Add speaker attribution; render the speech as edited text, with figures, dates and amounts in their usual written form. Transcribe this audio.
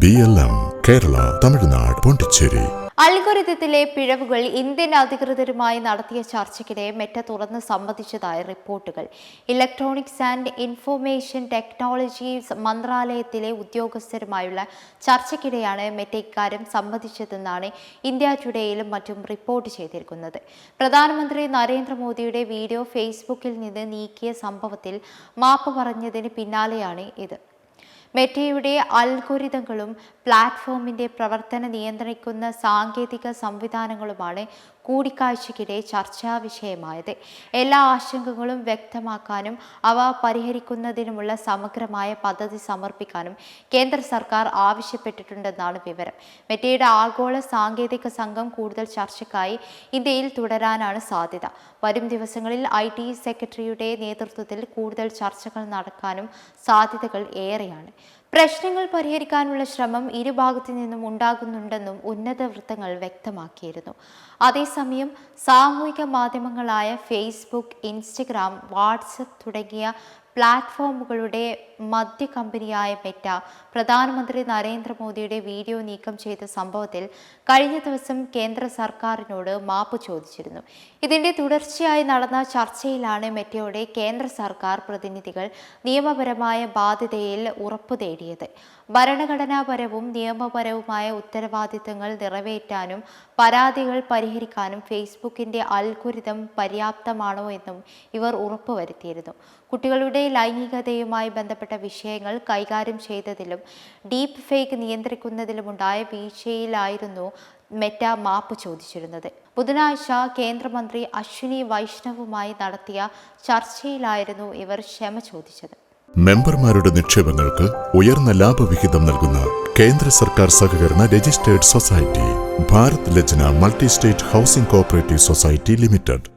Speaker 1: BLM, Kerala, Tamil Nadu, Pondicherry.
Speaker 2: അൽഗോരിതത്തിലെ പിഴവുകൾ Indian അധികൃതരുമായി നടത്തിയ ചർച്ചയ്ക്കിടെ മെറ്റ തുറന്ന് സമ്മതിച്ചതായി റിപ്പോർട്ടുകൾ. ഇലക്ട്രോണിക്സ് ആൻഡ് ഇൻഫർമേഷൻ ടെക്നോളജി മന്ത്രാലയത്തിലെ ഉദ്യോഗസ്ഥരുമായുള്ള ചർച്ചയ്ക്കിടെയാണ് മെറ്റ ഇക്കാര്യം സമ്മതിച്ചതെന്നാണ് ഇന്ത്യ ടുഡേയിലും മറ്റും റിപ്പോർട്ട് ചെയ്തിരിക്കുന്നത്. പ്രധാനമന്ത്രി നരേന്ദ്രമോദിയുടെ വീഡിയോ ഫേസ്ബുക്കിൽ നിന്ന് നീക്കിയ സംഭവത്തിൽ മാപ്പ് പറഞ്ഞതിന് പിന്നാലെയാണ് ഇത്. മെറ്റയുടെ അൽഗോരിതങ്ങളും പ്ലാറ്റ്ഫോമിന്റെ പ്രവർത്തനം നിയന്ത്രിക്കുന്ന സാങ്കേതിക സംവിധാനങ്ങളുമാണ് കൂടിക്കാഴ്ചയ്ക്കിടെ ചർച്ചാ വിഷയമായത്. എല്ലാ ആശങ്കകളും വ്യക്തമാക്കാനും അവ പരിഹരിക്കുന്നതിനുമുള്ള സമഗ്രമായ പദ്ധതി സമർപ്പിക്കാനും കേന്ദ്ര സർക്കാർ ആവശ്യപ്പെട്ടിട്ടുണ്ടെന്നാണ് വിവരം. മെറ്റയുടെ ആഗോള സാങ്കേതിക സംഘം കൂടുതൽ ചർച്ചയ്ക്കായി ഇന്ത്യയിൽ തുടരാനാണ് സാധ്യത. വരും ദിവസങ്ങളിൽ IT സെക്രട്ടറിയുടെ നേതൃത്വത്തിൽ കൂടുതൽ ചർച്ചകൾ നടക്കാനും സാധ്യതകൾ ഏറെയാണ്. പ്രശ്നങ്ങൾ പരിഹരിക്കാനുള്ള ശ്രമം ഇരുഭാഗത്തു നിന്നും ഉണ്ടാകുന്നുണ്ടെന്നും ഉന്നത വൃത്തങ്ങൾ വ്യക്തമാക്കിയിരുന്നു. അതേസമയം സാമൂഹിക മാധ്യമങ്ങളായ ഫേസ്ബുക്ക്, ഇൻസ്റ്റഗ്രാം, വാട്സപ്പ് തുടങ്ങിയ പ്ലാറ്റ്ഫോമുകളുടെ മധ്യ കമ്പനിയായ മെറ്റ പ്രധാനമന്ത്രി നരേന്ദ്രമോദിയുടെ വീഡിയോ നീക്കം ചെയ്ത സംഭവത്തിൽ കഴിഞ്ഞ ദിവസം കേന്ദ്ര സർക്കാരിനോട് മാപ്പ് ചോദിച്ചിരുന്നു. ഇതിന്റെ തുടർച്ചയായി നടന്ന ചർച്ചയിലാണ് മെറ്റയുടെ കേന്ദ്ര സർക്കാർ പ്രതിനിധികൾ നിയമപരമായ ബാധ്യതയിൽ ഉറപ്പു തേടിയത്. ഭരണഘടനാപരവും നിയമപരവുമായ ഉത്തരവാദിത്തങ്ങൾ നിറവേറ്റാനും പരാതികൾ പരിഹരിക്കാനും ഫേസ്ബുക്കിന്റെ അൽഗോരിതം പര്യാപ്തമാണോ എന്നും ഇവർ ഉറപ്പുവരുത്തിയിരുന്നു. കുട്ടികളുടെ ലൈംഗികതയുമായി ബന്ധപ്പെട്ട വിഷയങ്ങൾ കൈകാര്യം ചെയ്തതിലും ഡീപ്പ് ഫേക്ക് നിയന്ത്രിക്കുന്നതിലുമുണ്ടായ വീഴ്ചയിലായിരുന്നു മെറ്റ മാപ്പ് ചോദിച്ചിരുന്നത്. ബുധനാഴ്ച കേന്ദ്രമന്ത്രി അശ്വിനി വൈഷ്ണവുമായി നടത്തിയ ചർച്ചയിലായിരുന്നു ഇവർ ക്ഷമ ചോദിച്ചത്.
Speaker 1: മെമ്പർമാരുടെ നിക്ഷേപങ്ങൾക്ക് ഉയർന്ന ലാഭവിഹിതം നൽകുന്ന കേന്ദ്ര സർക്കാർ സഹകരണ registered society Bharat Lajna multi state housing cooperative society limited.